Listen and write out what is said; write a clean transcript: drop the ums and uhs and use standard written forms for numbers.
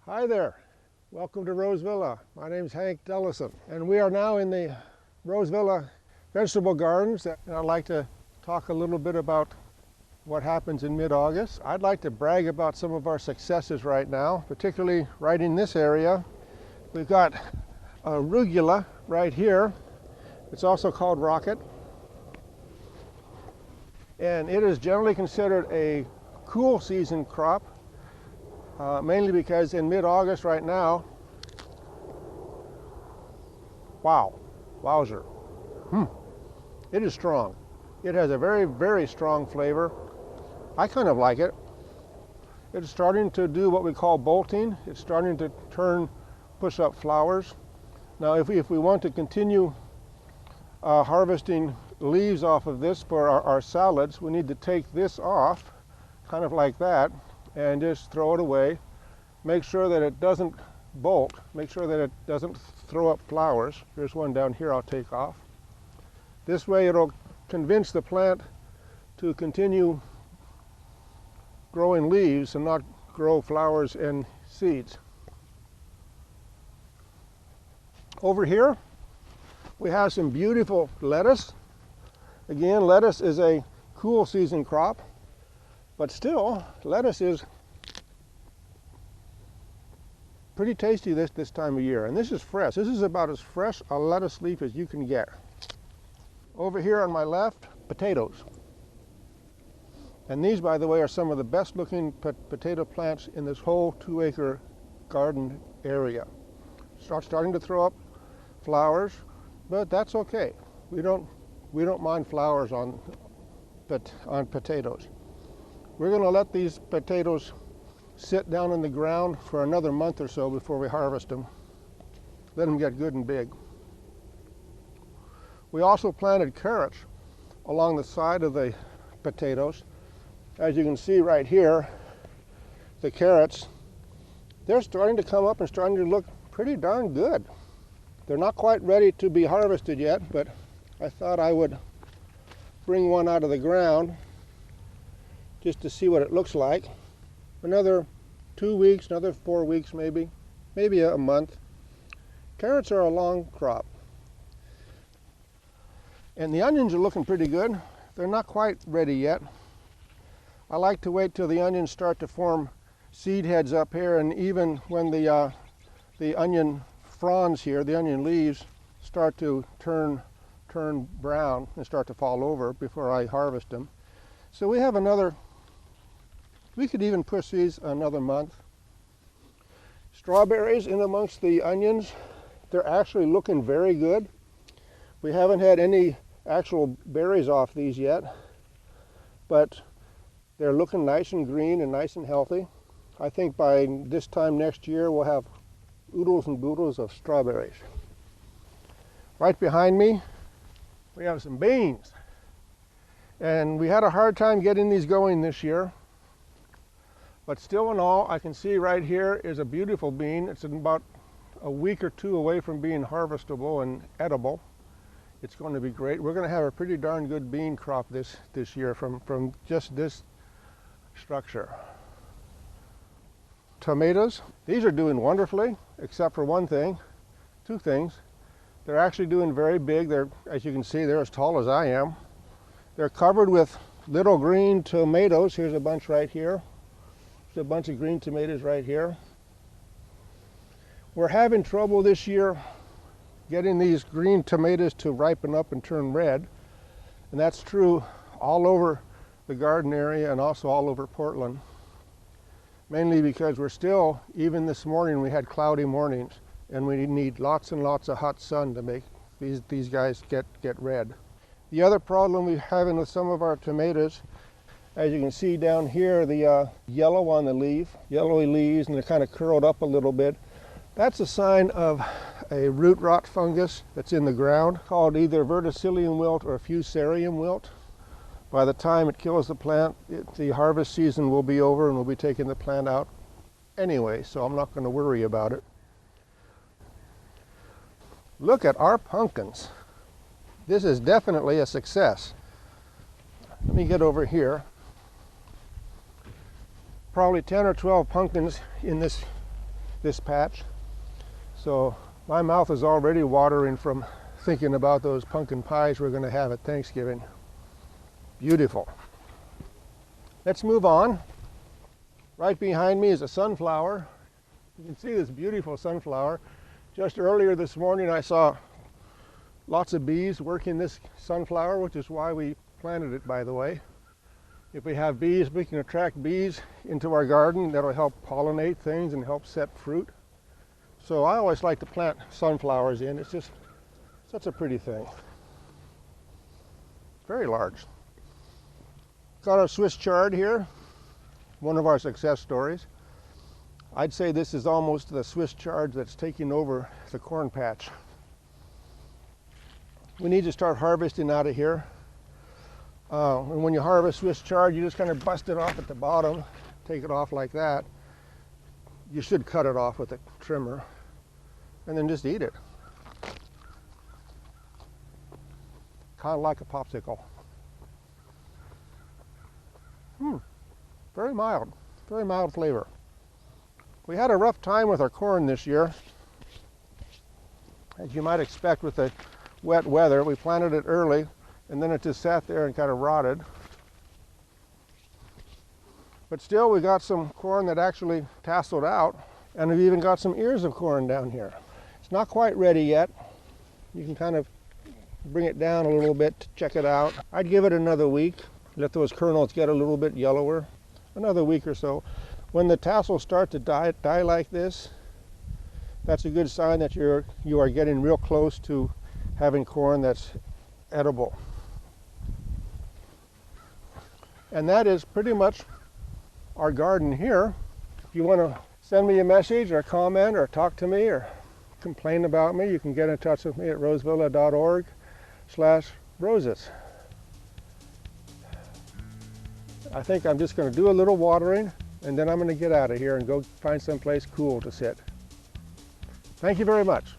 Hi there, welcome to Rose Villa. My name is Hank Dellison, and we are now in the Rose Villa vegetable gardens, and I'd like to talk a little bit about what happens in mid-August. I'd like to brag about some of our successes right now, particularly right in this area. We've got arugula right here. It's also called rocket, and it is generally considered a cool season crop. Mainly because in mid-August right now, wowzer, it is strong. It has a very, very strong flavor. I kind of like it. It's starting to do what we call bolting. It's starting to push up flowers. Now if we want to continue harvesting leaves off of this for our salads, we need to take this off, kind of like that, and just throw it away. Make sure that it doesn't bolt. Make sure that it doesn't throw up flowers. There's one down here I'll take off. This way it'll convince the plant to continue growing leaves and not grow flowers and seeds. Over here we have some beautiful lettuce. Again, lettuce is a cool season crop, but still, lettuce is pretty tasty this time of year. And this is fresh. This is about as fresh a lettuce leaf as you can get. Over here on my left, potatoes. And these, by the way, are some of the best looking potato plants in this whole 2-acre garden area. Starting to throw up flowers, but that's okay. We don't mind flowers on potatoes. We're going to let these potatoes sit down in the ground for another month or so before we harvest them. Let them get good and big. We also planted carrots along the side of the potatoes. As you can see right here, the carrots, they're starting to come up and starting to look pretty darn good. They're not quite ready to be harvested yet, but I thought I would bring one out of the ground just to see what it looks like. Another 2 weeks, another 4 weeks maybe a month. Carrots are a long crop. And the onions are looking pretty good. They're not quite ready yet. I like to wait till the onions start to form seed heads up here, and even when the onion fronds here, the onion leaves, start to turn brown and start to fall over before I harvest them. So we could even push these another month. Strawberries in amongst the onions, they're actually looking very good. We haven't had any actual berries off these yet, but they're looking nice and green and nice and healthy. I think by this time next year we'll have oodles and boodles of strawberries. Right behind me we have some beans, and we had a hard time getting these going this year. But still in all, I can see right here is a beautiful bean. It's about a week or two away from being harvestable and edible. It's going to be great. We're going to have a pretty darn good bean crop this year from just this structure. Tomatoes, these are doing wonderfully, except for two things. They're actually doing very big. As you can see, they're as tall as I am. They're covered with little green tomatoes. Here's a bunch right here. There's a bunch of green tomatoes right here. We're having trouble this year getting these green tomatoes to ripen up and turn red. And that's true all over the garden area and also all over Portland. Mainly because we're still, even this morning we had cloudy mornings, and we need lots and lots of hot sun to make these guys get red. The other problem we're having with some of our tomatoes, as you can see down here, the yellow on the leaf, yellowy leaves, and they're kind of curled up a little bit. That's a sign of a root rot fungus that's in the ground called either verticillium wilt or fusarium wilt. By the time it kills the plant, the harvest season will be over and we'll be taking the plant out anyway, so I'm not going to worry about it. Look at our pumpkins. This is definitely a success. Let me get over here. Probably 10 or 12 pumpkins in this this patch. So my mouth is already watering from thinking about those pumpkin pies we're going to have at Thanksgiving. Beautiful. Let's move on. Right behind me is a sunflower. You can see this beautiful sunflower. Just earlier this morning I saw lots of bees working this sunflower, which is why we planted it, by the way. If we have bees, we can attract bees into our garden. That'll help pollinate things and help set fruit. So I always like to plant sunflowers in. It's just such a pretty thing. Very large. Got our Swiss chard here, one of our success stories. I'd say this is almost the Swiss chard that's taking over the corn patch. We need to start harvesting out of here. And when you harvest Swiss chard, you just kind of bust it off at the bottom, take it off like that. You should cut it off with a trimmer and then just eat it. Kind of like a popsicle. Very mild flavor. We had a rough time with our corn this year. As you might expect with the wet weather, we planted it early and then it just sat there and kind of rotted. But still we got some corn that actually tasseled out, and we've even got some ears of corn down here. It's not quite ready yet. You can kind of bring it down a little bit to check it out. I'd give it another week. Let those kernels get a little bit yellower. Another week or so. When the tassels start to die like this, that's a good sign that you are getting real close to having corn that's edible. And that is pretty much our garden here. If you want to send me a message or comment or talk to me or complain about me, you can get in touch with me at rosevilla.org/roses. I think I'm just going to do a little watering and then I'm going to get out of here and go find someplace cool to sit. Thank you very much.